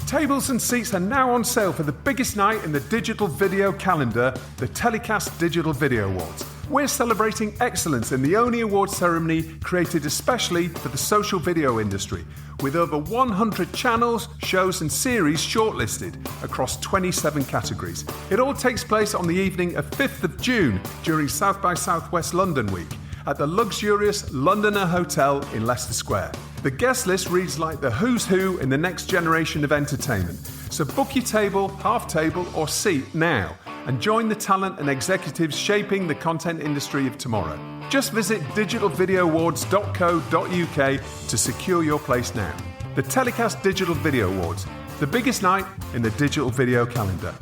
Tables and seats are now on sale for the biggest night in the digital video calendar, the Telecast Digital Video Awards. We're celebrating excellence in the only awards ceremony created especially for the social video industry, with over 100 channels, shows and series shortlisted across 27 categories. It all takes place on the evening of 5th of June during South by Southwest London Week at the luxurious Londoner Hotel in Leicester Square. The guest list reads like the who's who in the next generation of entertainment. So book your table, half table or seat now and join the talent and executives shaping the content industry of tomorrow. Just visit digitalvideoawards.co.uk to secure your place now. The Telecast Digital Video Awards, the biggest night in the digital video calendar.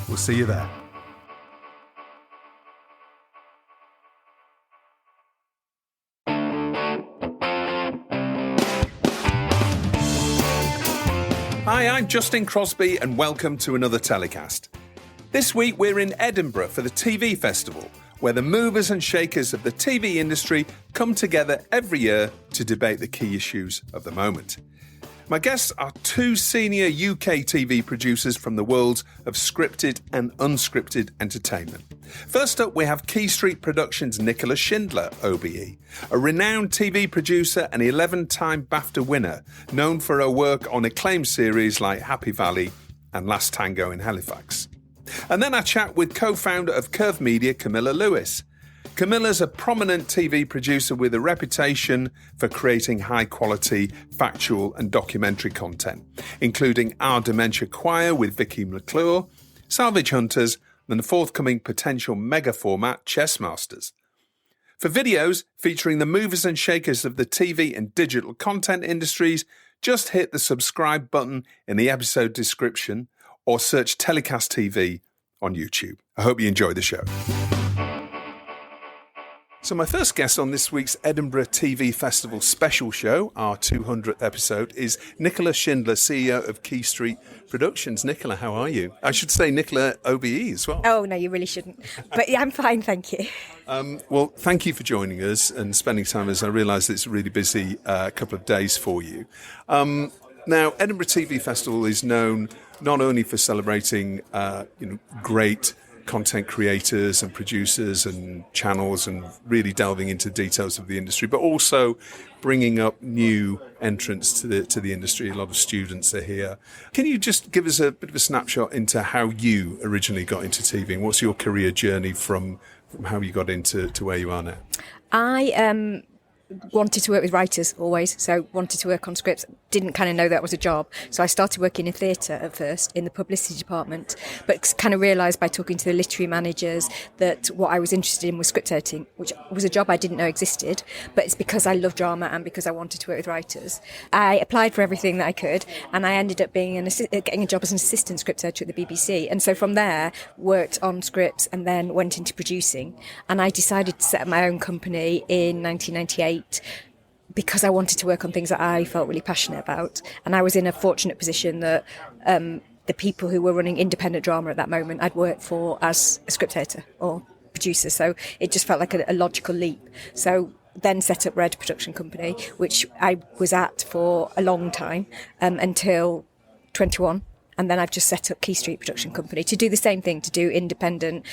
We'll see you there. Hi, I'm Justin Crosby and welcome to another Telecast. This week we're in Edinburgh for the TV Festival, where the movers and shakers of the TV industry come together every year to debate the key issues of the moment. My guests are two senior UK TV producers from the worlds of scripted and unscripted entertainment. First up, we have Quay Street Productions' Nicola Shindler OBE, a renowned TV producer and 11-time BAFTA winner, known for her work on acclaimed series like Happy Valley and Last Tango in Halifax. And then I chat with co-founder of Curve Media, Camilla Lewis. Camilla's a prominent TV producer with a reputation for creating high-quality, factual and documentary content, including Our Dementia Choir with Vicky McClure, Salvage Hunters, and the forthcoming potential mega-format Chess Masters. For videos featuring the movers and shakers of the TV and digital content industries, just hit the subscribe button in the episode description or search Telecast TV on YouTube. I hope you enjoy the show. So my first guest on this week's Edinburgh TV Festival special show, our 200th episode, is Nicola Shindler, CEO of Quay Street Productions. Nicola, how are you? I should say Nicola OBE as well. Oh, no, you really shouldn't. But yeah, I'm fine, thank you. Well, thank you for joining us and spending time with us. I realise it's a really busy couple of days for you. Now, Edinburgh TV Festival is known not only for celebrating great content creators and producers and channels and really delving into details of the industry, but also bringing up new entrants to the industry. A lot of students are here. Can you just give us a bit of a snapshot into how you originally got into TV and what's your career journey from how you got into where you are now? I wanted to work with writers always, so wanted to work on scripts. Didn't kind of know that was a job, so I started working in theatre at first in the publicity department, but kind of realised by talking to the literary managers that what I was interested in was script editing, which was a job I didn't know existed, but it's because I love drama and because I wanted to work with writers. I applied for everything that I could and I ended up being getting a job as an assistant script editor at the BBC, and so from there worked on scripts and then went into producing, and I decided to set up my own company in 1998 because I wanted to work on things that I felt really passionate about. And I was in a fortunate position that the people who were running independent drama at that moment I'd worked for as a script editor or producer, so it just felt like a logical leap. So then set up Red Production Company, which I was at for a long time, until 21. And then I've just set up Quay Street Production Company to do the same thing, to do independent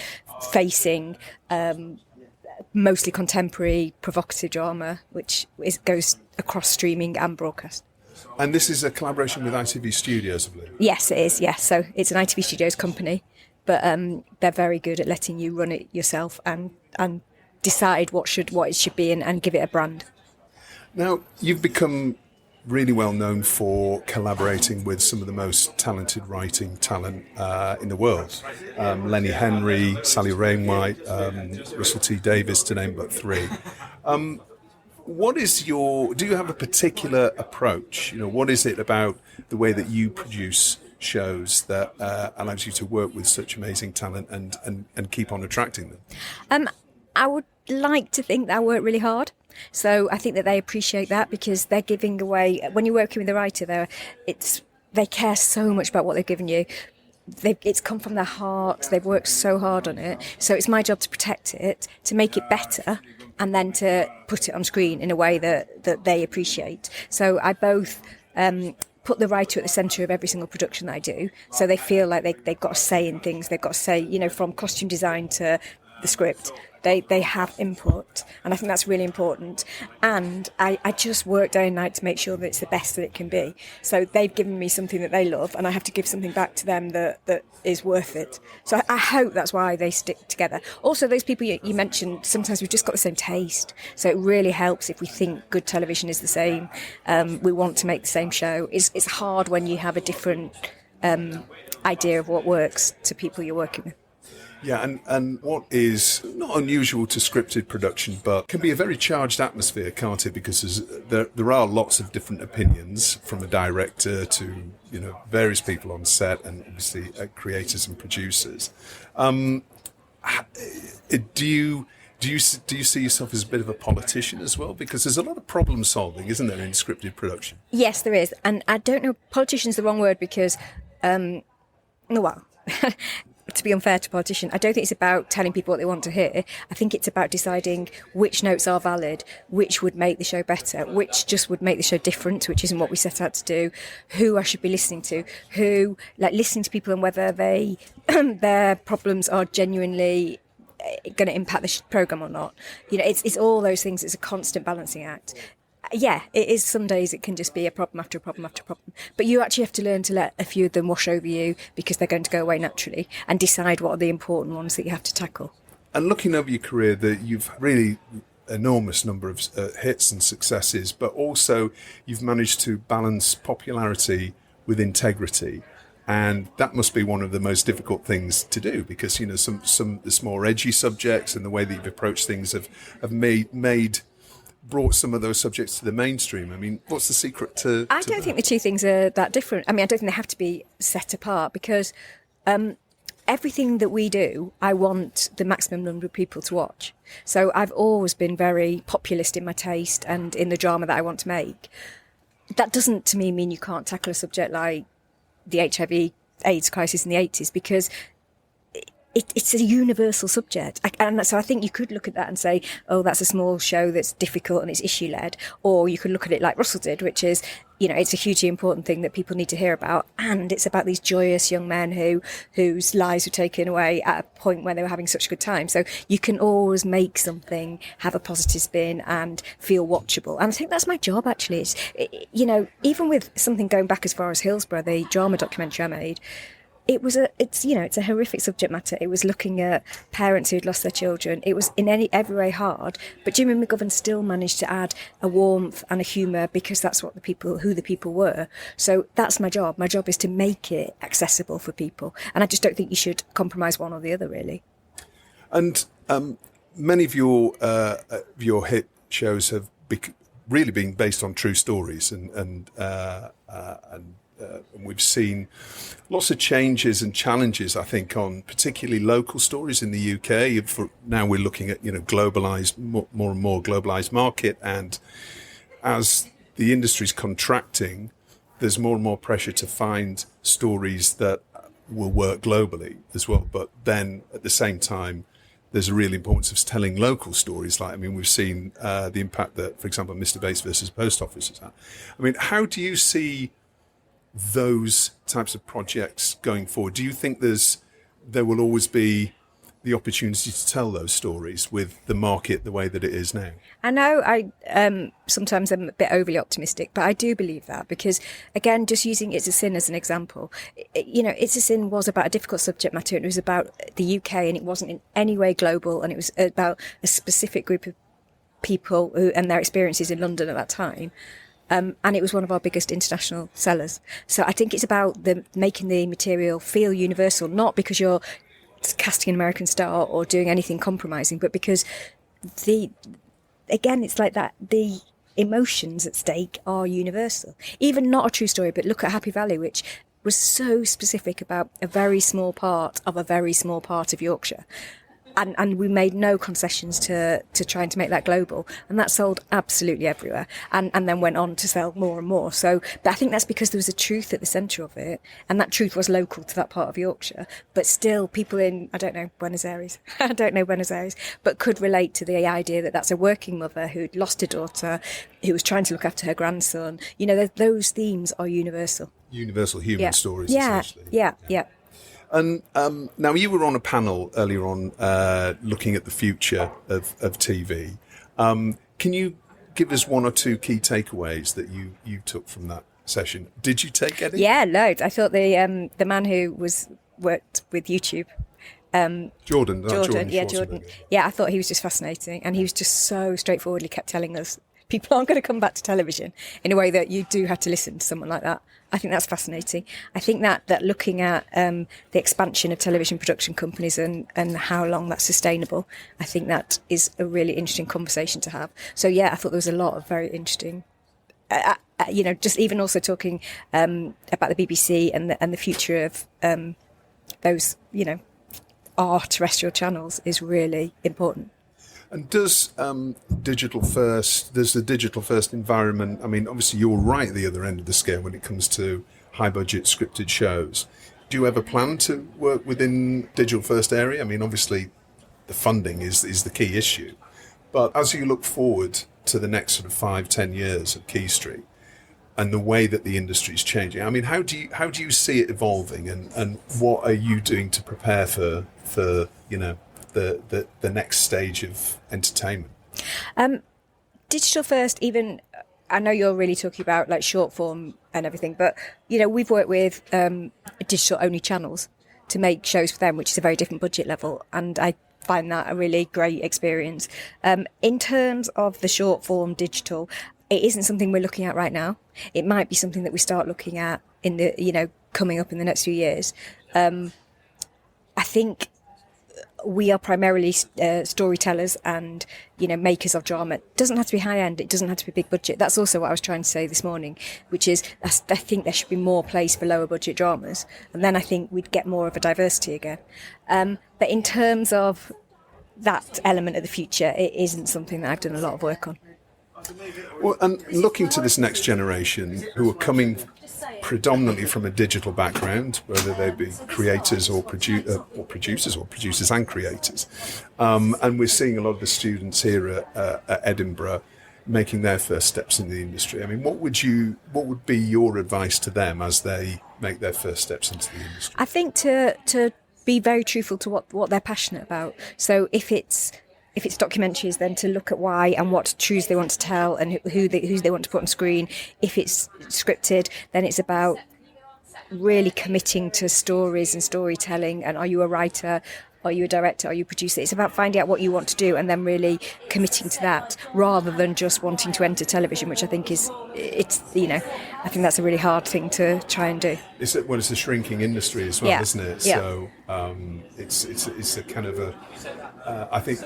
facing, mostly contemporary, provocative drama, which goes across streaming and broadcast. And this is a collaboration with ITV Studios, I believe? Yes, it is, yes. So it's an ITV Studios company, but they're very good at letting you run it yourself and decide what it should be and give it a brand. Now, you've become really well known for collaborating with some of the most talented writing talent in the world. Lenny Henry, Sally Rainwright, Russell T Davies, to name but three. Do you have a particular approach? What is it about the way that you produce shows that allows you to work with such amazing talent and keep on attracting them? I would like to think that I work really hard. So I think that they appreciate that because they're giving away, when you're working with a writer, they care so much about what they've given you. It's come from their heart. They've worked so hard on it. So it's my job to protect it, to make it better, and then to put it on screen in a way that they appreciate. So I both put the writer at the centre of every single production that I do. So they feel like they've got a say in things. They've got a say, you know, from costume design to the script. They have input, and I think that's really important. And I just work day and night to make sure that it's the best that it can be. So they've given me something that they love, and I have to give something back to them that is worth it. So I hope that's why they stick together. Also, those people you mentioned, sometimes we've just got the same taste. So it really helps if we think good television is the same. We want to make the same show. It's hard when you have a different idea of what works to people you're working with. Yeah, and what is not unusual to scripted production, but can be a very charged atmosphere, can't it? Because there are lots of different opinions, from a director to, you know, various people on set, and obviously creators and producers. Do you see yourself as a bit of a politician as well? Because there's a lot of problem solving, isn't there, in scripted production? Yes, there is, and I don't know. Politician's the wrong word because, well. To be unfair to politicians, I don't think it's about telling people what they want to hear. I think it's about deciding which notes are valid, which would make the show better, which just would make the show different, which isn't what we set out to do, who I should be listening to, listening to people and whether their problems are genuinely going to impact the programme or not. You know, it's all those things. It's a constant balancing act. Yeah, it is. Some days it can just be a problem after a problem after a problem. But you actually have to learn to let a few of them wash over you because they're going to go away naturally, and decide what are the important ones that you have to tackle. And looking over your career, that you've really enormous number of hits and successes, but also you've managed to balance popularity with integrity. And that must be one of the most difficult things to do, because, you know, some the more edgy subjects and the way that you've approached things have brought some of those subjects to the mainstream. I mean, what's the secret to I don't think the two things are that different. I mean, I don't think they have to be set apart, because everything that we do, I want the maximum number of people to watch. So I've always been very populist in my taste and in the drama that I want to make. That doesn't, to me, mean you can't tackle a subject like the HIV/AIDS crisis in the 80s, because it's a universal subject. And so I think you could look at that and say, oh, that's a small show that's difficult and it's issue-led. Or you could look at it like Russell did, which is, you know, it's a hugely important thing that people need to hear about. And it's about these joyous young men whose lives were taken away at a point where they were having such a good time. So you can always make something have a positive spin and feel watchable. And I think that's my job, actually. You know, even with something going back as far as Hillsborough, the drama documentary I made, it's a horrific subject matter. It was looking at parents who'd lost their children. It was in every way hard, but Jimmy McGovern still managed to add a warmth and a humour, because that's what who the people were. So that's my job. My job is to make it accessible for people, and I just don't think you should compromise one or the other, really. And many of your hit shows have really been based on true stories, and we've seen lots of changes and challenges, I think, on particularly local stories in the UK. Now we're looking at, you know, globalised, more and more globalised market, and as the industry's contracting, there's more and more pressure to find stories that will work globally as well. But then at the same time, there's a real importance of telling local stories. Like, I mean, we've seen the impact that, for example, Mr. Bates versus Post Office has had. I mean, how do you see those types of projects going forward? Do you think there will always be the opportunity to tell those stories with the market the way that it is now? I know sometimes I'm a bit overly optimistic, but I do believe that, because, again, just using It's a Sin as an example, you know, It's a Sin was about a difficult subject matter, and it was about the UK, and it wasn't in any way global, and it was about a specific group of people and their experiences in London at that time. And it was one of our biggest international sellers. So I think it's about making the material feel universal, not because you're casting an American star or doing anything compromising, but because it's like that, the emotions at stake are universal. Even not a true story, but look at Happy Valley, which was so specific about a very small part of Yorkshire. and we made no concessions to trying to make that global, and that sold absolutely everywhere, and then went on to sell more and more. So, but I think that's because there was a truth at the centre of it, and that truth was local to that part of Yorkshire, but still people in, I don't know Buenos Aires, but could relate to the idea that that's a working mother who'd lost a daughter, who was trying to look after her grandson. Those themes are universal. Universal human stories, Yeah. And now you were on a panel earlier on looking at the future of TV. Can you give us one or two key takeaways that you took from that session? Did you take any? Yeah, loads. I thought the man who worked with YouTube, Jordan. Jordan. Yeah, I thought he was just fascinating, and he was just so straightforwardly kept telling us people aren't going to come back to television in a way that you do have to listen to someone like that. I think that's fascinating. I think that looking at the expansion of television production companies and how long that's sustainable, I think that is a really interesting conversation to have. So yeah, I thought there was a lot of very interesting, just even also talking about the BBC and the future of those, our terrestrial channels is really important. And does the digital first environment, I mean, obviously you're right at the other end of the scale when it comes to high budget scripted shows. Do you ever plan to work within digital first area? I mean, obviously the funding is the key issue. But as you look forward to the next sort of 5-10 years of Quay Street and the way that the industry is changing, I mean, how do you see it evolving, and what are you doing to prepare for the next stage of entertainment? Digital first, even, I know you're really talking about like short form and everything, but we've worked with digital only channels to make shows for them, which is a very different budget level, and I find that a really great experience. In terms of the short form digital, it isn't something we're looking at right now. It might be something that we start looking at in the coming up in the next few years. I think we are primarily storytellers and makers of drama. It doesn't have to be high end, it doesn't have to be big budget. That's also what I was trying to say this morning, which is I think there should be more place for lower budget dramas, and then I think we'd get more of a diversity again. But in terms of that element of the future, it isn't something that I've done a lot of work on. Well, and looking to this next generation who are coming predominantly from a digital background, whether they be creators or producers and creators, and we're seeing a lot of the students here at Edinburgh making their first steps in the industry. I mean, what would be your advice to them as they make their first steps into the industry? I think to be very truthful to what they're passionate about. So if it's documentaries, then to look at why and what truths they want to tell and who they want to put on screen. If it's scripted, then it's about really committing to stories and storytelling. And are you a writer? Are you a director? Are you a producer? It's about finding out what you want to do and then really committing to that, rather than just wanting to enter television, which I think I think that's a really hard thing to try and do. It's a shrinking industry as well, isn't it? Yeah. So it's a kind of I think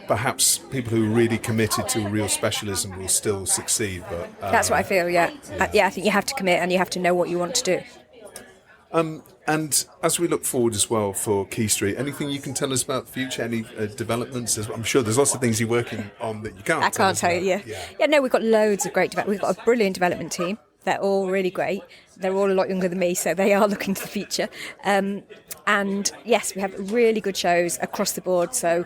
perhaps people who are really committed to a real specialism will still succeed. But that's what I feel. Yeah. I think you have to commit and you have to know what you want to do. And as we look forward as well for Quay Street, anything you can tell us about the future, any developments? I'm sure there's lots of things you're working on that you can't. I can't tell you. Yeah. No, we've got loads of great development. We've got a brilliant development team. They're all really great. They're all a lot younger than me, so they are looking to the future. And yes, we have really good shows across the board. So,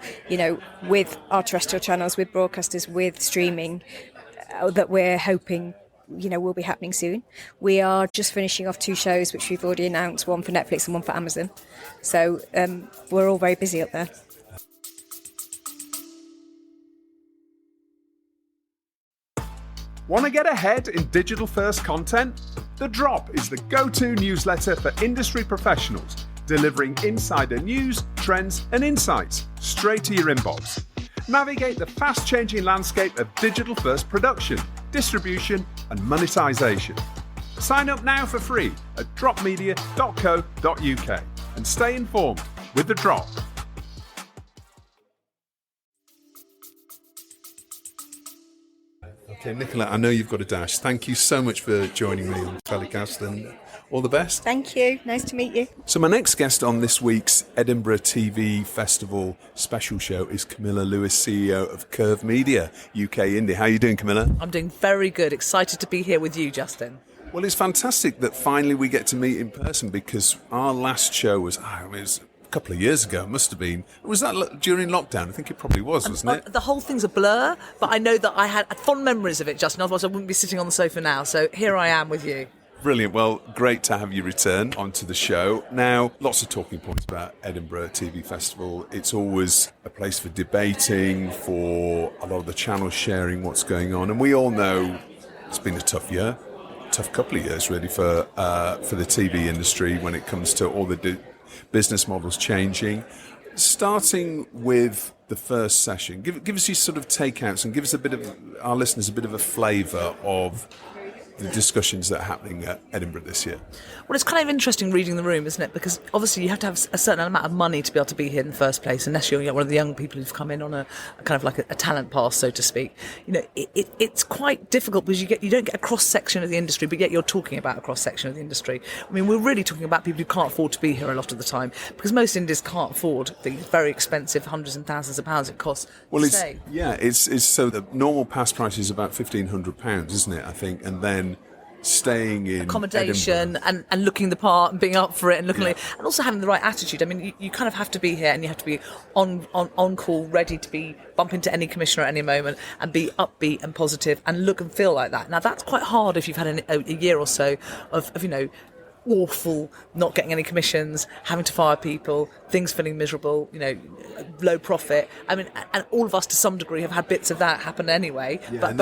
with our terrestrial channels, with broadcasters, with streaming, that we're hoping will be happening soon. We are just finishing off 2 shows which we've already announced, one for Netflix and one for Amazon. So we're all very busy up there. Want to get ahead in digital first content? The Drop is the go-to newsletter for industry professionals, delivering insider news, trends and insights straight to your inbox. Navigate the fast-changing landscape of digital first production, distribution and monetization. Sign up now for free at dropmedia.co.uk and stay informed with The Drop. Okay, Nicola, I know you've got a dash. Thank you so much for joining me on the telecast, and all the best. Thank you. Nice to meet you. So my next guest on this week's Edinburgh TV Festival special show is Camilla Lewis, CEO of Curve Media, UK Indie. How are you doing, Camilla? I'm doing very good. Excited to be here with you, Justin. Well, it's fantastic that finally we get to meet in person, because our last show was, it was a couple of years ago, it must have been. Was that during lockdown? I think it probably was, wasn't it? The whole thing's a blur, but I know that I had fond memories of it, Justin. Otherwise I wouldn't be sitting on the sofa now. So here I am with you. Brilliant. Well, great to have you return onto the show. Now, lots of talking points about Edinburgh TV Festival. It's always a place for debating, for a lot of the channels sharing what's going on. And we all know it's been a tough year. Tough couple of years really for the TV industry when it comes to all the business models changing. Starting with the first session, give us your sort of takeouts and give us our listeners a bit of a flavour of the discussions that are happening at Edinburgh this year. Well, it's kind of interesting reading the room, isn't it? Because obviously you have to have a certain amount of money to be able to be here in the first place, unless you're one of the young people who've come in on a kind of like a talent pass, so to speak. You know, it's quite difficult because you don't get a cross-section of the industry, but yet you're talking about a cross-section of the industry. I mean, we're really talking about people who can't afford to be here a lot of the time, because most indies can't afford the very expensive hundreds and thousands of pounds it costs to stay. It's so the normal pass price is about £1,500, isn't it, I think, and then staying in accommodation and looking the part and being up for it and looking like, and also having the right attitude. I mean, you kind of have to be here and you have to be on call, ready to bump into any commissioner at any moment and be upbeat and positive and look and feel like that. Now that's quite hard if you've had a year or so of awful, not getting any commissions, having to fire people, things feeling miserable, low profit. I mean, and all of us to some degree have had bits of that happen anyway. Yeah, and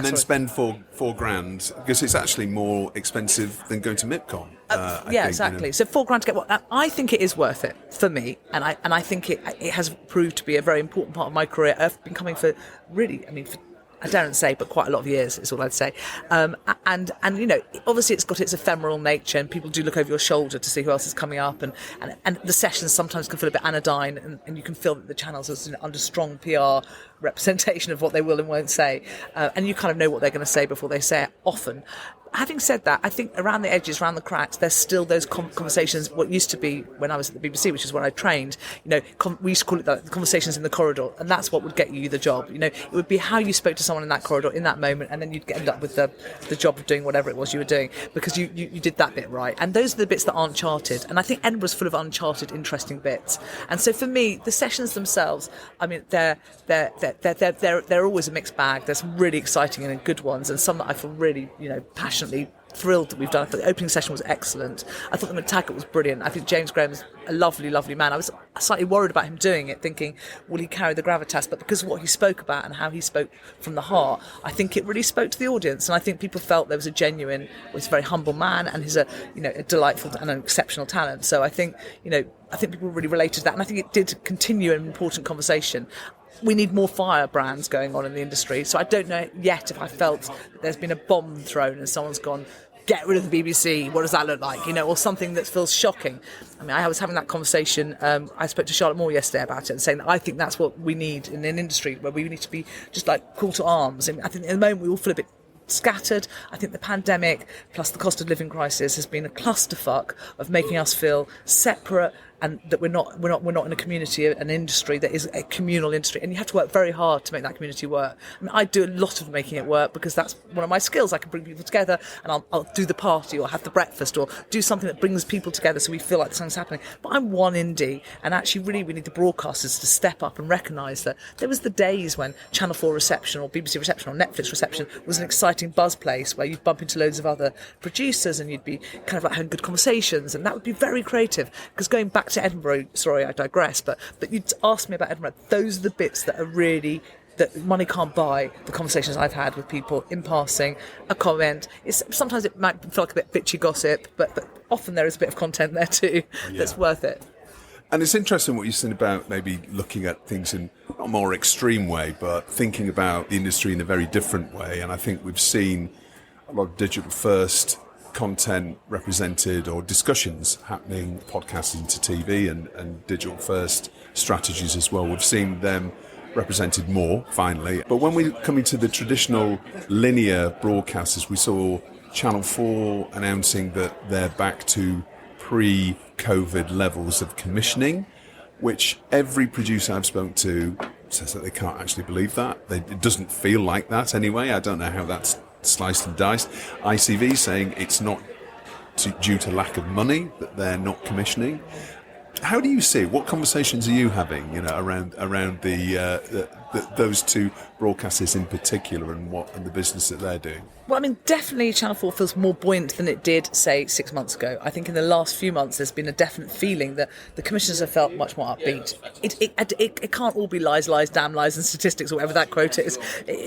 then spend £4,000 because it's actually more expensive than going to MIPCOM. Exactly. So £4,000 to get I think it is worth it for me, and I think it has proved to be a very important part of my career. I've been coming for I daren't say, but quite a lot of years is all I'd say. And obviously it's got its ephemeral nature, and people do look over your shoulder to see who else is coming up, and the sessions sometimes can feel a bit anodyne, and you can feel that the channels are under strong PR representation of what they will and won't say, and you kind of know what they're going to say before they say it often. Having said that, I think around the edges, around the cracks, there's still those conversations, what used to be when I was at the BBC, which is when I trained, we used to call it the conversations in the corridor, and that's what would get you the job. It would be how you spoke to someone in that corridor in that moment, and then you'd end up with the job of doing whatever it was you were doing, because you did that bit right. And those are the bits that aren't charted, and I think Edinburgh's full of uncharted, interesting bits. And so for me, the sessions themselves, I mean, they're always a mixed bag. There's some really exciting and good ones, and some that I feel really, passionately thrilled that we've done. I thought the opening session was excellent. I thought the McTaggart was brilliant. I think James Graham's a lovely, lovely man. I was slightly worried about him doing it, thinking, will he carry the gravitas? But because of what he spoke about and how he spoke from the heart, I think it really spoke to the audience. And I think people felt there was he's a very humble man, and he's a delightful and an exceptional talent. So I think people really related to that. And I think it did continue an important conversation. We need more firebrands going on in the industry. So I don't know yet if I felt that there's been a bomb thrown and someone's gone, get rid of the BBC, what does that look like? Or something that feels shocking. I mean, I was having that conversation, I spoke to Charlotte Moore yesterday about it, and saying that I think that's what we need in an industry where we need to be just like call to arms. And I think at the moment we all feel a bit scattered. I think the pandemic plus the cost of living crisis has been a clusterfuck of making us feel separate, and that we're not in a community, an industry that is a communal industry, and you have to work very hard to make that community work. I mean, I do a lot of making it work because that's one of my skills. I can bring people together, and I'll do the party or have the breakfast or do something that brings people together so we feel like something's happening. But I'm one indie, and actually really we need the broadcasters to step up and recognise that there was the days when Channel 4 reception or BBC reception or Netflix reception was an exciting buzz place where you'd bump into loads of other producers and you'd be kind of like having good conversations, and that would be very creative. Because going back to Edinburgh, sorry I digress, but you'd ask me about Edinburgh, those are the bits that are really, that money can't buy. The conversations I've had with people in passing, a comment, sometimes it might feel like a bit bitchy gossip, but often there is a bit of content there too that's worth it. And it's interesting what you're saying about maybe looking at things in a more extreme way, but thinking about the industry in a very different way. And I think we've seen a lot of digital first content represented, or discussions happening, podcasting to TV and digital first strategies as well. We've seen them represented more, finally. But when we come into the traditional linear broadcasters, we saw Channel 4 announcing that they're back to pre-COVID levels of commissioning, which every producer I've spoken to says that they can't actually believe that. It doesn't feel like that anyway. I don't know how that's sliced and diced. ICV saying it's not due to lack of money that they're not commissioning. How do you see it? What conversations are you having, around those two broadcasters in particular and the business that they're doing? Well, I mean, definitely Channel 4 feels more buoyant than it did, say, 6 months ago. I think in the last few months there's been a definite feeling that the commissioners have felt much more upbeat. It can't all be lies, damn lies and statistics or whatever that quote is.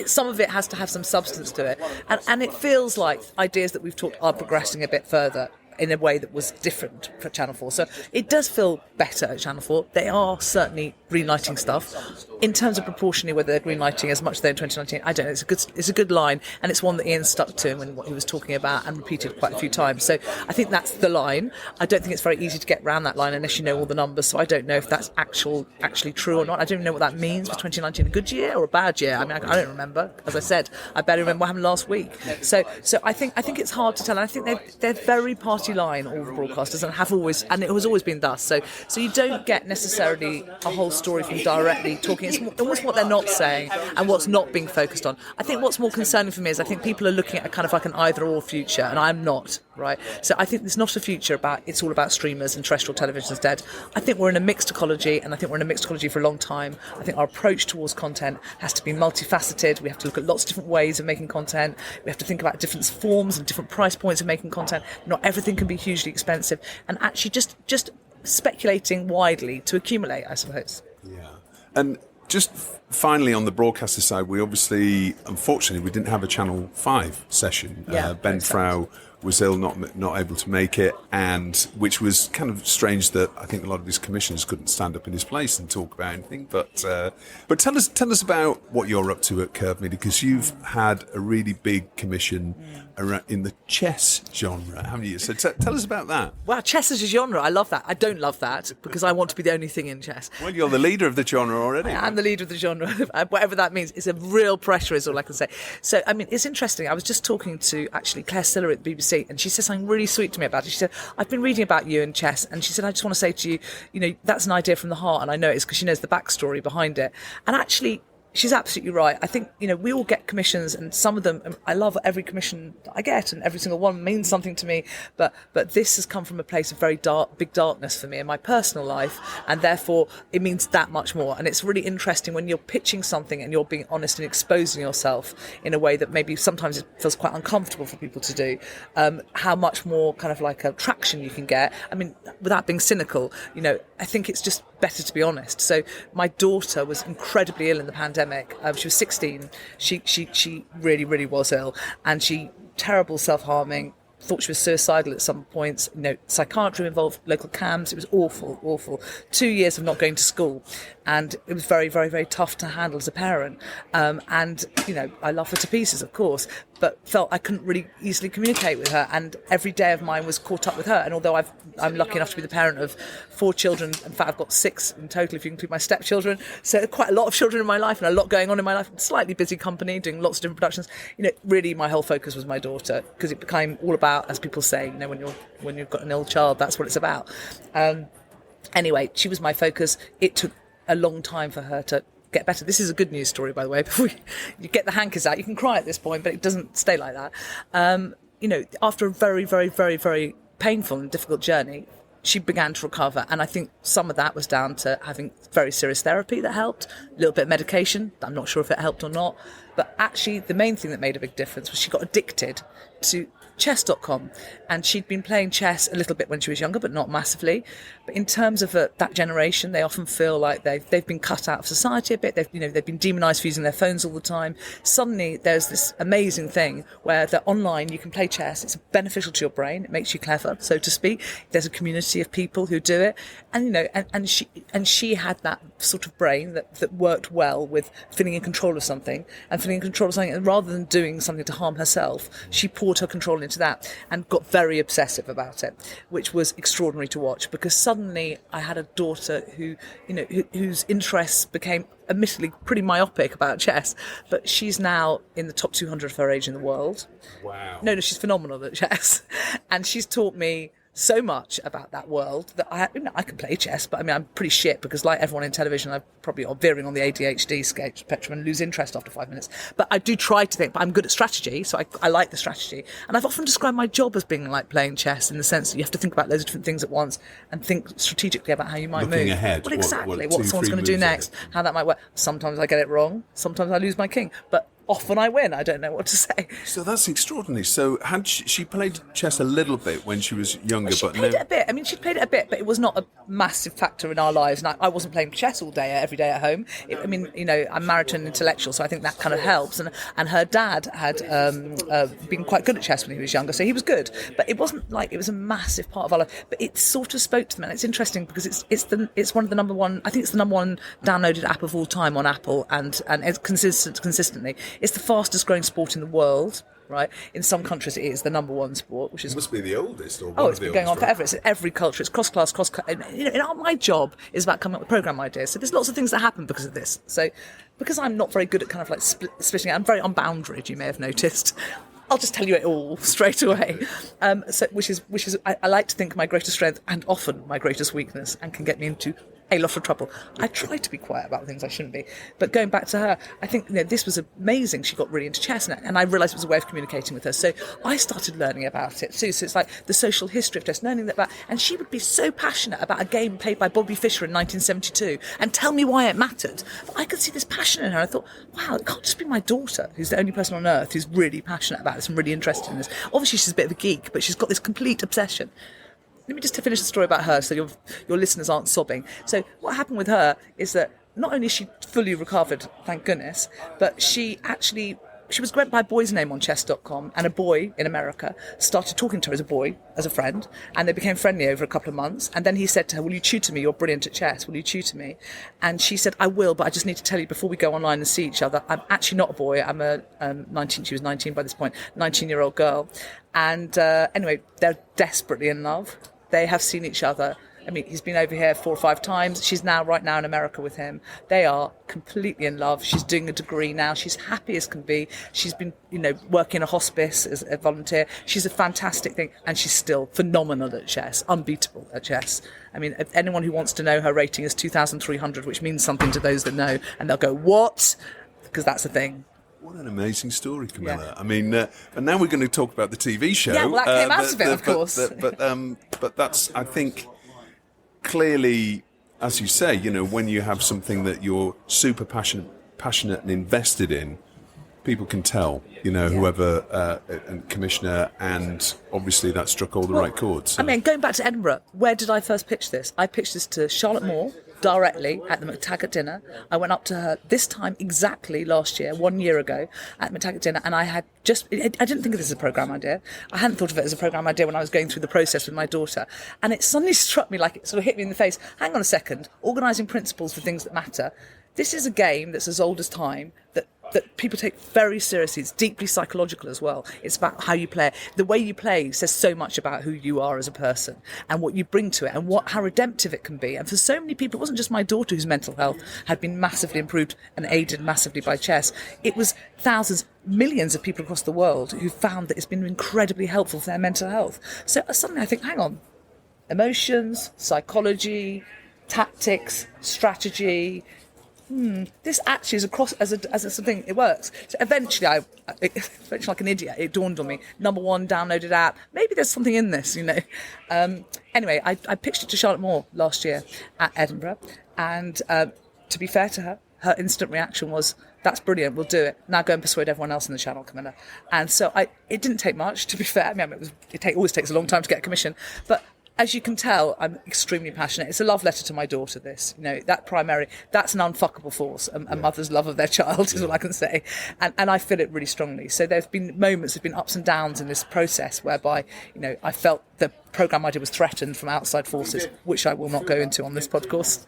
Some of it has to have some substance to it. And it feels like ideas that we've talked are progressing a bit further in a way that was different for Channel 4. So it does feel better at Channel 4. They are certainly greenlighting stuff. In terms of proportionally whether they're greenlighting as much as they in 2019, I don't know. It's a good line, and it's one that Ian stuck to when what he was talking about and repeated quite a few times. So I think that's the line. I don't think it's very easy to get around that line unless you know all the numbers. So I don't know if that's actually true or not. I don't even know what that means for 2019. A good year or a bad year? I mean, I don't remember. As I said, I barely remember what happened last week. So I think it's hard to tell. And I think they're very party line, all the broadcasters, and have always, and it has always been thus. So you don't get necessarily a whole story from directly talking. It's almost what they're not saying and what's not being focused on. I think what's more concerning for me is I think people are looking at a kind of like an either-or future, and I'm not, right? So I think there's not a future it's all about streamers and terrestrial television is dead. I think we're in a mixed ecology, and I think we're in a mixed ecology for a long time. I think our approach towards content has to be multifaceted. We have to look at lots of different ways of making content. We have to think about different forms and different price points of making content. Not everything can be hugely expensive, and actually just speculating widely to accumulate, I suppose. Yeah. And just finally on the broadcaster side, we obviously, unfortunately, we didn't have a Channel 5 session. Ben Frau was ill, not able to make it, and which was kind of strange that I think a lot of his commissioners couldn't stand up in his place and talk about anything. But tell us about what you're up to at Curve Media, because you've had a really big commission in the chess genre, haven't you? So tell us about that. Wow, chess as a genre, I love that. I don't love that because I want to be the only thing in chess. Well, you're the leader of the genre already. I'm the leader of the genre, whatever that means. It's a real pressure is all I can say. So, I mean, it's interesting. I was just talking to actually Claire Stiller at the BBC, and she said something really sweet to me about it. She said, I've been reading about you and chess, and she said, I just want to say to you, that's an idea from the heart, and I know it's because she knows the backstory behind it. And actually, she's absolutely right. I think, we all get commissions, and some of them, I love every commission that I get, and every single one means something to me. But this has come from a place of very big darkness for me in my personal life, and therefore it means that much more. And it's really interesting when you're pitching something and you're being honest and exposing yourself in a way that maybe sometimes it feels quite uncomfortable for people to do, how much more kind of like a traction you can get. I mean, without being cynical, I think it's just better to be honest. So my daughter was incredibly ill in the pandemic. She was 16. She really, really was ill, and terrible self-harming. Thought she was suicidal at some points. Psychiatry involved, local CAMS. It was awful. 2 years of not going to school, and it was very, very, very tough to handle as a parent. And I love her to pieces, of course, but felt I couldn't really easily communicate with her. And every day of mine was caught up with her. And although I'm lucky enough to be the parent of 4 children, in fact I've got 6 in total if you include my stepchildren, so quite a lot of children in my life and a lot going on in my life. Slightly busy company, doing lots of different productions. Really my whole focus was my daughter, because it became all about, as people say, when you've got an ill child, that's what it's about. Anyway, she was my focus. It took a long time for her to get better. This is a good news story, by the way. Before you get the hankers out, you can cry at this point, but it doesn't stay like that. After a very, very, very, very painful and difficult journey, she began to recover, and I think some of that was down to having very serious therapy that helped, a little bit of medication. I'm not sure if it helped or not, but actually the main thing that made a big difference was she got addicted to chess.com, and she'd been playing chess a little bit when she was younger, but not massively. But in terms of that generation, they often feel like they've been cut out of society a bit. They've been demonized for using their phones all the time. Suddenly there's this amazing thing where they're online, you can play chess. It's beneficial to your brain. It makes you clever, so to speak. There's a community of people who do it, and and she had that sort of brain that worked well with feeling in control of something, and rather than doing something to harm herself, she poured her control into that and got very obsessive about it, which was extraordinary to watch, because suddenly I had a daughter whose interests became admittedly pretty myopic about chess, but she's now in the top 200 of her age in the world. Wow. No, she's phenomenal at chess. And she's taught me so much about that world that I can play chess, but I mean, I'm pretty shit because, like everyone in television, I'm probably veering on the ADHD spectrum and lose interest after 5 minutes. But I do try to think, but I'm good at strategy, so I like the strategy. And I've often described my job as being like playing chess, in the sense that you have to think about loads of different things at once and think strategically about how you might Looking move. ahead. Well, exactly. What What someone's going to do next, how that might work. Sometimes I get it wrong. Sometimes I lose my king. But often I win. I don't know what to say. So that's extraordinary. So had she played chess a little bit when she was younger? She played it a bit. I mean, she'd played it a bit, but it was not a massive factor in our lives. And I wasn't playing chess all day, every day at home. I'm married to an intellectual, so I think that kind of helps. And her dad had been quite good at chess when he was younger, so he was good. But it wasn't like it was a massive part of our life. But it sort of spoke to them, and it's interesting because it's one of the number one. I think it's the number one downloaded app of all time on Apple, and it's consistently. It's the fastest growing sport in the world, right? In some countries it is the number one sport, which is... It must be the oldest, or it's been going on forever. It's in every culture. It's cross-class, my job is about coming up with program ideas. So there's lots of things that happen because of this. So because I'm not very good at kind of like splitting it, I'm very unboundaried, you may have noticed. I'll just tell you it all straight away. Which is I like to think my greatest strength and often my greatest weakness, and can get me into a lot of trouble. I try to be quiet about things I shouldn't be. But going back to her, I think this was amazing. She got really into chess, and I realised it was a way of communicating with her. So I started learning about it too. So it's like the social history of chess, learning that about. And she would be so passionate about a game played by Bobby Fischer in 1972 and tell me why it mattered. But I could see this passion in her. I thought, wow, it can't just be my daughter, who's the only person on earth who's really passionate about this and really interested in this. Obviously, she's a bit of a geek, but she's got this complete obsession. Let me just finish the story about her so your listeners aren't sobbing. So what happened with her is that not only is she fully recovered, thank goodness, but she was went by a boy's name on chess.com, and a boy in America started talking to her as a boy, as a friend, and they became friendly over a couple of months. And then he said to her, will you tutor me? You're brilliant at chess. Will you tutor me? And she said, I will, but I just need to tell you before we go online and see each other, I'm actually not a boy. I'm a 19, she was 19 by this point, 19-year-old girl. And anyway, they're desperately in love. They have seen each other. I mean, he's been over here 4 or 5 times. She's right now in America with him. They are completely in love. She's doing a degree now. She's happy as can be. She's been, working in a hospice as a volunteer. She's a fantastic thing. And she's still phenomenal at chess, unbeatable at chess. I mean, if anyone who wants to know, her rating is 2,300, which means something to those that know. And they'll go, what? Because that's the thing. What an amazing story, Camilla. Yeah. I mean, and now we're going to talk about the TV show. Yeah, well, that came out of it, of course. But that's, I think, clearly, as you say, when you have something that you're super passionate and invested in, people can tell, whoever, and commissioner, and obviously that struck all the right chords. So. I mean, going back to Edinburgh, where did I first pitch this? I pitched this to Charlotte Moore directly at the McTaggart dinner. I went up to her this time exactly last year, 1 year ago, at McTaggart dinner, and I didn't think of this as a programme idea. I hadn't thought of it as a programme idea when I was going through the process with my daughter. And it suddenly struck me, like it sort of hit me in the face. Hang on a second, organising principles for things that matter. This is a game that's as old as time, that people take very seriously. It's deeply psychological as well. It's about how you play. The way you play says so much about who you are as a person and what you bring to it and how redemptive it can be. And for so many people, it wasn't just my daughter whose mental health had been massively improved and aided massively by chess. It was thousands, millions of people across the world who found that it's been incredibly helpful for their mental health. So suddenly I think, hang on, emotions, psychology, tactics, strategy, this actually is across as a thing. It works. So eventually, like an idiot, it dawned on me. Number one downloaded app. Maybe there's something in this, Anyway, I pitched it to Charlotte Moore last year at Edinburgh, and to be fair to her instant reaction was, "That's brilliant. We'll do it. Now go and persuade everyone else in the channel, Camilla." And so it didn't take much, to be fair. I mean, it always takes a long time to get a commission, but as you can tell, I'm extremely passionate. It's a love letter to my daughter, this. That's an unfuckable force, a mother's love of their child, is all I can say. And I feel it really strongly. So there's been moments, there's been ups and downs in this process whereby, I felt the programme I did was threatened from outside forces, which I will not go into on this podcast.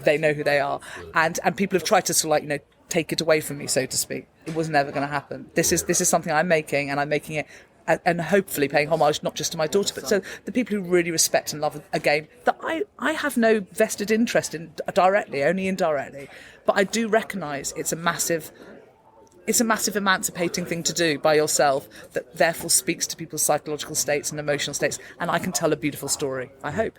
They know who they are. And people have tried to sort of take it away from me, so to speak. It was never going to happen. This is something I'm making, and I'm making it and hopefully paying homage not just to my daughter, but so the people who really respect and love a game that I have no vested interest in directly, only indirectly. But I do recognise it's a massive emancipating thing to do by yourself that therefore speaks to people's psychological states and emotional states, and I can tell a beautiful story, I hope.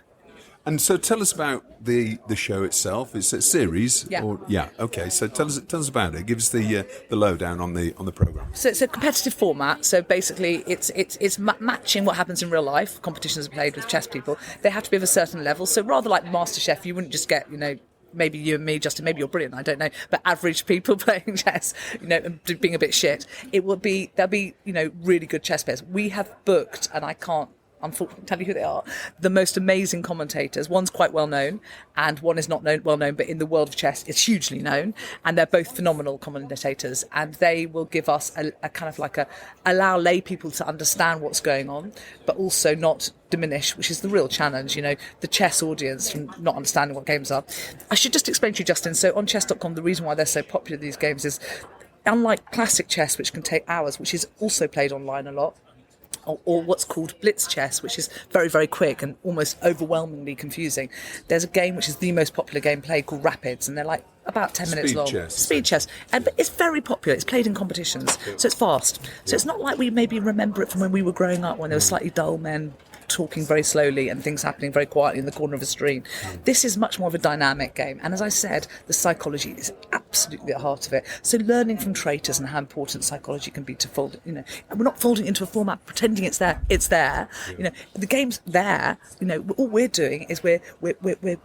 And so tell us about the show itself. It's a series. Yeah. Okay. So tell us about it. Give us the lowdown on the programme. So it's a competitive format. So basically, it's matching what happens in real life. Competitions are played with chess people. They have to be of a certain level. So rather like MasterChef, you wouldn't just get maybe you and me, Justin, maybe you're brilliant, I don't know, but average people playing chess, and being a bit shit. There'll be really good chess players. We have booked, and I can't unfortunately tell you who they are, the most amazing commentators. One's quite well known and one is not well known, but in the world of chess it's hugely known, and they're both phenomenal commentators, and they will give us a kind of allow lay people to understand what's going on, but also not diminish, which is the real challenge, the chess audience from not understanding what games are. I should just explain to you, Justin, so on chess.com, the reason why they're so popular, these games, is unlike classic chess, which can take hours, which is also played online a lot, or what's called blitz chess, which is very, very quick and almost overwhelmingly confusing. There's a game which is the most popular game played called Rapids, and they're about 10 minutes long. Speed chess. But it's very popular. It's played in competitions, so it's fast. So it's not like we maybe remember it from when we were growing up, when there were slightly dull men talking very slowly and things happening very quietly in the corner of a screen. This is much more of a dynamic game, and as I said, the psychology is absolutely at the heart of it. So learning from traitors and how important psychology can be to fold, and we're not folding into a format pretending it's there. The game's there. All we're doing is we're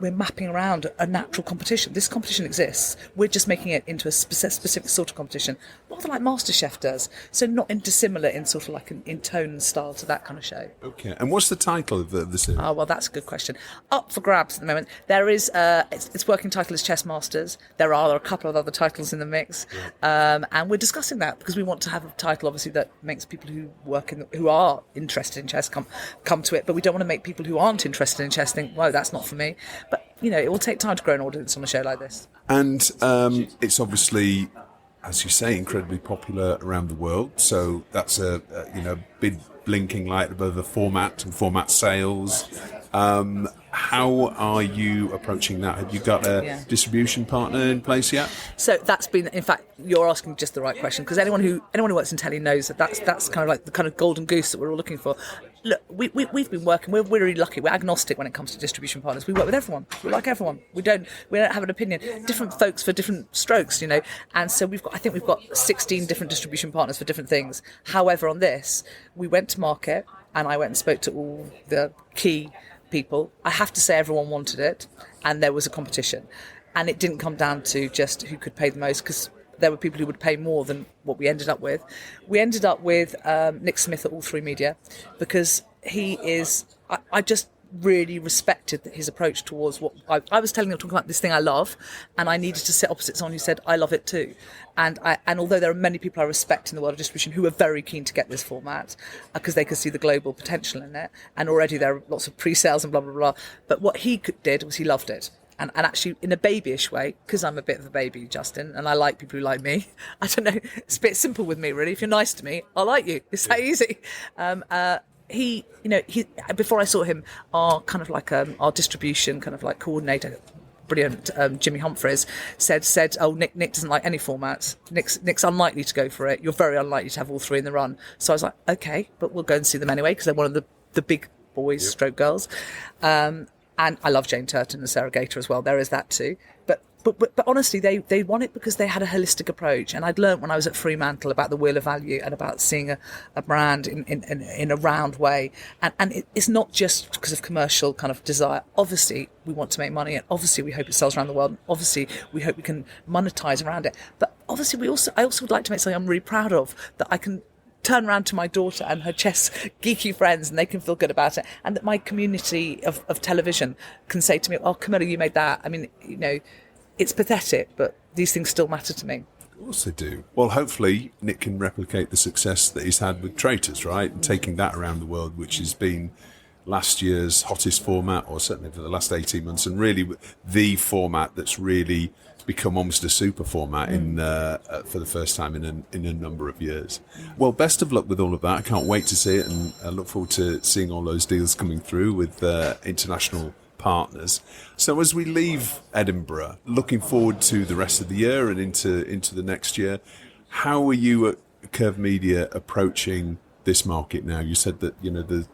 mapping around a natural competition. This competition exists. We're just making it into a specific sort of competition, rather like MasterChef does. So not dissimilar in sort of in tone and style to that kind of show. Okay, and what's the title of the series? Oh, well, that's a good question. Up for grabs at the moment. There is, its working title is Chess Masters. There are a couple of other titles in the mix, and we're discussing that because we want to have a title, obviously, that makes people who are interested in chess come to it. But we don't want to make people who aren't interested in chess think, "Whoa, that's not for me." But it will take time to grow an audience on a show like this. And it's obviously, as you say, incredibly popular around the world. So that's a big blinking light above the format and format sales. How are you approaching that? Have you got a distribution partner in place yet? So that's been, in fact, you're asking just the right question, because anyone who works in telly knows that's kind of like the kind of golden goose that we're all looking for. Look, we've been working. We're really lucky. We're agnostic when it comes to distribution partners. We work with everyone. We like everyone. We don't have an opinion. Different folks for different strokes, And so we've got 16 different distribution partners for different things. However, on this, we went to market, and I went and spoke to all the key people. I have to say everyone wanted it, and there was a competition, and it didn't come down to just who could pay the most, because there were people who would pay more than what we ended up with. We ended up with Nick Smith at All 3 Media, because he is, I just really respected his approach towards what I was telling him, talking about this thing I love, and I needed to sit opposite someone who said I love it too. And although there are many people I respect in the world of distribution who are very keen to get this format because they could see the global potential in it, and already there are lots of pre-sales and blah blah blah, but what he did was he loved it. And actually, in a babyish way, because I'm a bit of a baby, Justin, and I like people who like me. I don't know, it's a bit simple with me, really. If you're nice to me, I like you. It's that easy. He before I saw him, our kind of like our distribution kind of like coordinator, brilliant, Jimmy Humphreys, said, "Oh, Nick doesn't like any formats. Nick's unlikely to go for it. You're very unlikely to have all 3 in the run." So I was like, "Okay, but we'll go and see them anyway," because they're one of the big boys, stroke girls. And I love Jane Turton and Sarah Gator as well. There is that too. But honestly, they won it because they had a holistic approach. And I'd learnt when I was at Fremantle about the wheel of value and about seeing a brand in a round way. And it's not just because of commercial kind of desire. Obviously, we want to make money, and obviously we hope it sells around the world. And obviously, we hope we can monetize around it. But obviously, I also would like to make something I'm really proud of, that I can turn around to my daughter and her chess geeky friends and they can feel good about it, and that my community of television can say to me, oh, Camilla, you made that. I mean, it's pathetic, but these things still matter to me. Of course they do. Well, hopefully Nick can replicate the success that he's had with Traitors, right? And taking that around the world, which has been last year's hottest format, or certainly for the last 18 months, and really the format that's really become almost a super format for the first time in a number of years. Well, best of luck with all of that. I can't wait to see it, and I look forward to seeing all those deals coming through with international partners. So as we leave Edinburgh, looking forward to the rest of the year and into the next year, how are you at Curve Media approaching this market now? You said that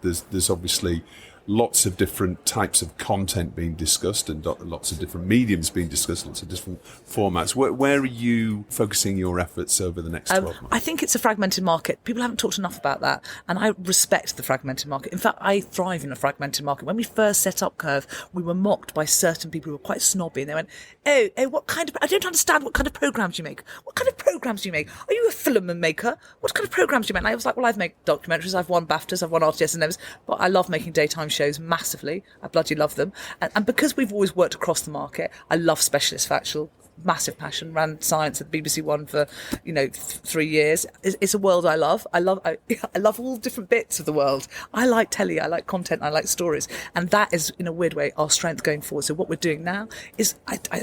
there's obviously lots of different types of content being discussed and lots of different mediums being discussed, lots of different formats. Where are you focusing your efforts over the next 12 months? I think it's a fragmented market. People haven't talked enough about that, and I respect the fragmented market. In fact, I thrive in a fragmented market. When we first set up Curve, we were mocked by certain people who were quite snobby, and they went, oh, I don't understand what kind of programs you make. What kind of programs do you make? Are you a film maker? What kind of programs do you make? And I was like, well, I've made documentaries, I've won BAFTAs, I've won RTS and those, but I love making daytime shows massively. I bloody love them. And because we've always worked across the market, I love specialist factual. Massive passion. Ran science at BBC One for 3 years. It's a world I love. I love all different bits of the world. I like telly, I like content, I like stories, and that is in a weird way our strength going forward. So what we're doing now is,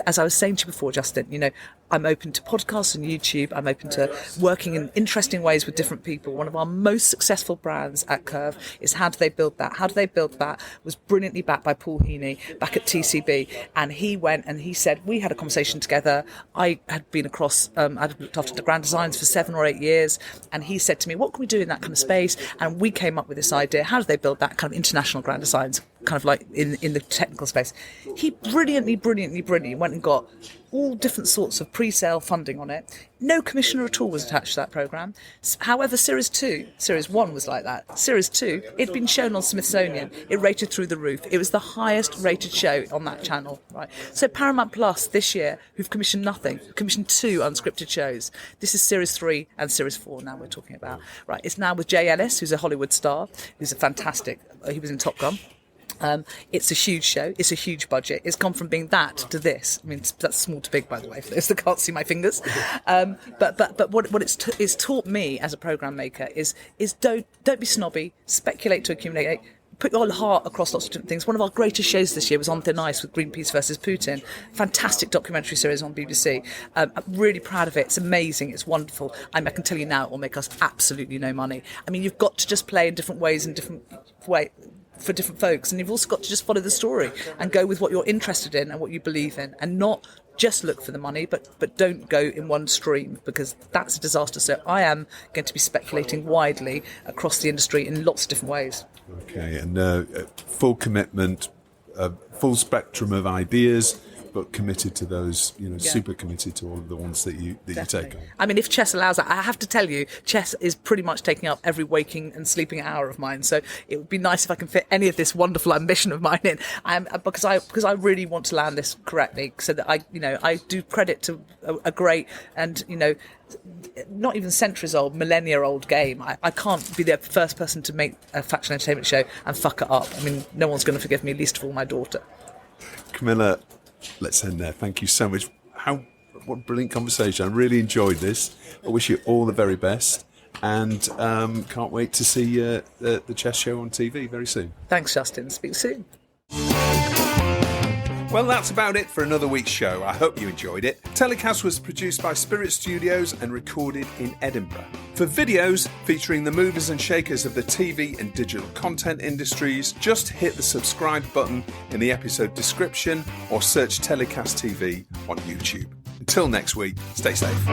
as I was saying to you before, Justin, I'm open to podcasts and YouTube. I'm open to working in interesting ways with different people. One of our most successful brands at Curve is How Do They Build That? How Do They Build That was brilliantly backed by Paul Heaney back at TCB, and he went and he said, we had a conversation together. I had been across, I'd looked after the grand designs for 7 or 8 years, and he said to me, what can we do in that kind of space? And we came up with this idea, how do they build that kind of international grand designs, kind of like in the technical space? He brilliantly went and got all different sorts of pre-sale funding on it. No commissioner at all was attached to that programme. However, Series 1 was like that. Series 2, it'd been shown on Smithsonian. It rated through the roof. It was the highest rated show on that channel, right? So Paramount Plus this year, who've commissioned nothing, commissioned 2 unscripted shows. This is Series 3 and Series 4 now we're talking about. Right, it's now with Jay Ellis, who's a Hollywood star, who's a fantastic, he was in Top Gun. It's a huge show. It's a huge budget. It's gone from being that to this. I mean, that's small to big, by the way, for those that can't see my fingers. But what it's taught me as a program maker is don't be snobby. Speculate to accumulate. Put your heart across lots of different things. One of our greatest shows this year was On Thin Ice with Greenpeace versus Putin. Fantastic documentary series on BBC. I'm really proud of it. It's amazing. It's wonderful. I can tell you now, it will make us absolutely no money. I mean, you've got to just play in different ways and different way for different folks, and you've also got to just follow the story and go with what you're interested in and what you believe in, and not just look for the money, but don't go in one stream, because that's a disaster. So I am going to be speculating widely across the industry in lots of different ways. Okay, and full commitment, full spectrum of ideas, but committed to those, super committed to all of the ones that you take on. I mean, if chess allows that, I have to tell you, chess is pretty much taking up every waking and sleeping hour of mine. So it would be nice if I can fit any of this wonderful ambition of mine in, because I really want to land this correctly, so that I do credit to a great and not even centuries old, millennia old game. I can't be the first person to make a factual entertainment show and fuck it up. I mean, no one's going to forgive me, least of all my daughter. Camilla, let's end there. Thank you so much. What a brilliant conversation. I really enjoyed this. I wish you all the very best, and can't wait to see the chess show on TV very soon. Thanks, Justin. Speak soon. Well, that's about it for another week's show. I hope you enjoyed it. Telecast was produced by Spirit Studios and recorded in Edinburgh. For videos featuring the movers and shakers of the TV and digital content industries, just hit the subscribe button in the episode description or search Telecast TV on YouTube. Until next week, stay safe.